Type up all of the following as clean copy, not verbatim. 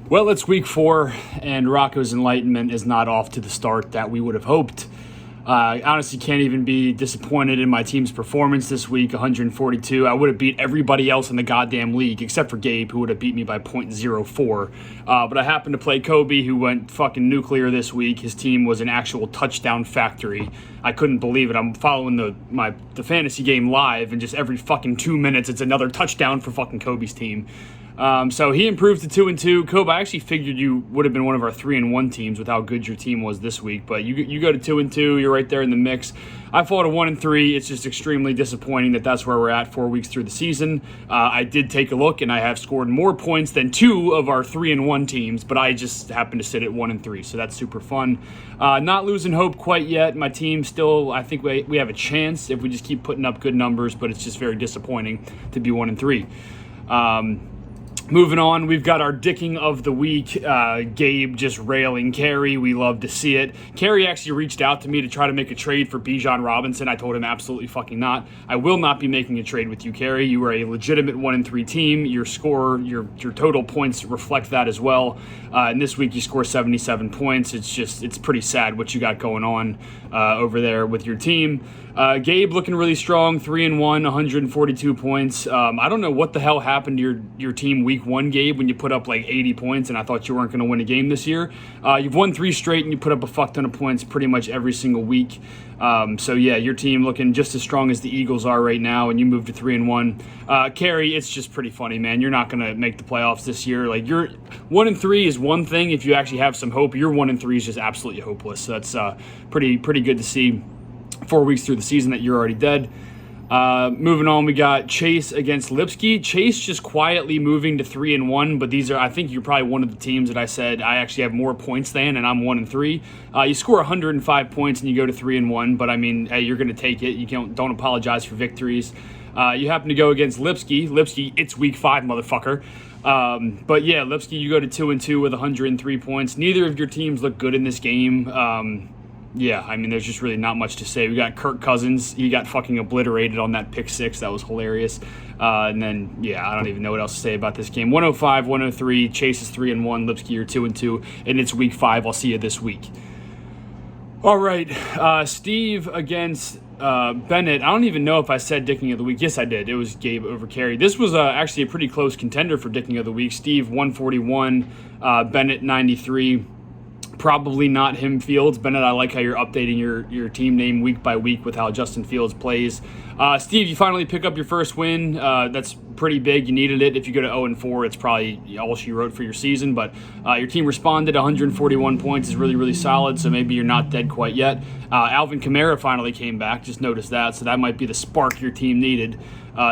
Well, it's week 4, and Rocco's enlightenment is not off to the start that we would have hoped. I honestly can't even be disappointed in my team's performance this week, 142. I would have beat everybody else in the goddamn league, except for Gabe, who would have beat me by .04. But I happened to play Kobe, who went fucking nuclear this week. His team was an actual touchdown factory. I couldn't believe it. I'm following the fantasy game live, and just every fucking 2 minutes, it's another touchdown for fucking Kobe's team. So he improved to 2-2. Kobe, I actually figured you would have been one of our 3-1 teams with how good your team was this week, but you go to 2-2. You're right there in the mix. I fall to 1-3. It's just extremely disappointing that's where we're at 4 weeks through the season. I did take a look, and I have scored more points than 2 of our 3-1 teams, but I just happen to sit at 1-3, so that's super fun. Not losing hope quite yet. My team still, I think we have a chance if we just keep putting up good numbers, but it's just very disappointing to be 1-3. Moving on, we've got our dicking of the week. Gabe just railing Carey. We love to see it. Carey actually reached out to me to try to make a trade for Bijan Robinson. I told him absolutely fucking not. I will not be making a trade with you, Carey. You are a legitimate 1-3 team. Your score, your total points reflect that as well. And this week you score 77 points. It's pretty sad what you got going on over there with your team. Gabe looking really strong, 3-1, 142 points. I don't know what the hell happened to your team week 1, Gabe, when you put up like 80 points and I thought you weren't going to win a game this year. You've won 3 straight and you put up a fuck ton of points pretty much every single week. So yeah, your team looking just as strong as the Eagles are right now, and you moved to 3-1. Carey, it's just pretty funny, man. You're not going to make the playoffs this year. Like, you're 1-3 is one thing if you actually have some hope. Your 1-3 is just absolutely hopeless. So that's pretty good to see. 4 weeks through the season that you're already dead. Moving on, we got Chase against Lipsky. Chase just quietly moving to 3-1, but I think you're probably one of the teams that I said I actually have more points than, and I'm 1-3. You score 105 points and you go to 3-1, but I mean, hey, you're going to take it. You don't apologize for victories. You happen to go against Lipsky. Lipsky, it's week 5, motherfucker. But yeah, Lipsky, you go to 2-2 with 103 points. Neither of your teams look good in this game. Yeah, I mean, there's just really not much to say. We got Kirk Cousins. He got fucking obliterated on that pick 6. That was hilarious. And then, yeah, I don't even know what else to say about this game. 105, 103. Chase is 3-1. Lipsky, you're 2-2. And it's week 5. I'll see you this week. All right. Steve against Bennett. I don't even know if I said dicking of the week. Yes, I did. It was Gabe over Carey. This was actually a pretty close contender for dicking of the week. Steve, 141. Bennett, 93. Probably not him, Fields. Bennett, I like how you're updating your team name week by week with how Justin Fields plays. Steve, you finally pick up your first win. That's pretty big. You needed it. If you go to 0-4, it's probably all she wrote for your season. But your team responded. 141 points is really, really solid, so maybe you're not dead quite yet. Alvin Kamara finally came back. Just noticed that, so that might be the spark your team needed.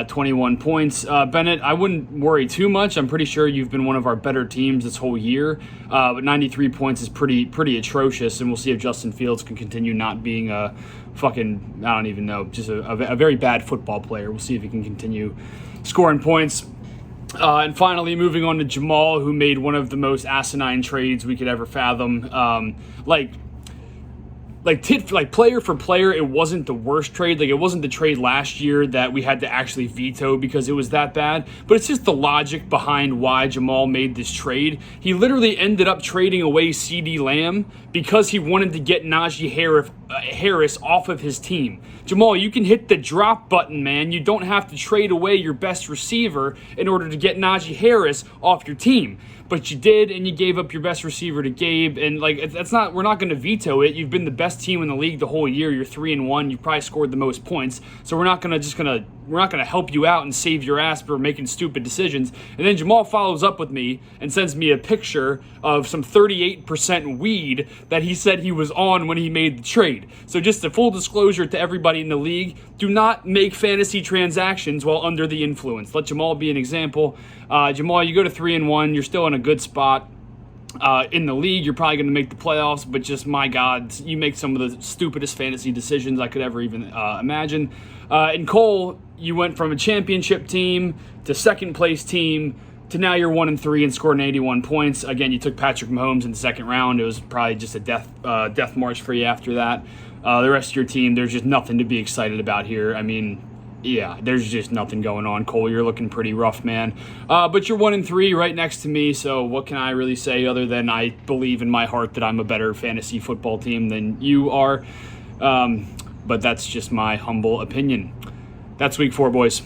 21 points. Bennett, I wouldn't worry too much. I'm pretty sure you've been one of our better teams this whole year. But 93 points is pretty atrocious, and we'll see if Justin Fields can continue not being a fucking, I don't even know, just a very bad football player. We'll see if he can continue scoring points. And finally, moving on to Jamal, who made one of the most asinine trades we could ever fathom. Like player for player, it wasn't the worst trade. Like, it wasn't the trade last year that we had to actually veto because it was that bad. But it's just the logic behind why Jamal made this trade. He literally ended up trading away CeeDee Lamb because he wanted to get Najee Harris off of his team. Jamal, you can hit the drop button, man. You don't have to trade away your best receiver in order to get Najee Harris off your team. But you did, and you gave up your best receiver to Gabe, and we're not going to veto it. You've been the best team in the league the whole year. You're 3-1. You've probably scored the most points. So we're not going to help you out and save your ass for making stupid decisions. And then Jamal follows up with me and sends me a picture of some 38% weed that he said he was on when he made the trade. So just a full disclosure to everybody in the league, do not make fantasy transactions while under the influence. Let Jamal be an example. Jamal, you go to 3-1. You're still in a good spot. In the league, you're probably going to make the playoffs, but just, my God, you make some of the stupidest fantasy decisions I could ever even imagine. And Cole, you went from a championship team to second place team to now you're 1-3 and scored 81 points. Again, you took Patrick Mahomes in the second round. It was probably just a death march for you after that. The rest of your team, there's just nothing to be excited about here. I mean, Yeah, there's just nothing going on, Cole. You're looking pretty rough, man. But you're 1-3 right next to me, so what can I really say other than I believe in my heart that I'm a better fantasy football team than you are. But that's just my humble opinion. That's week 4, boys.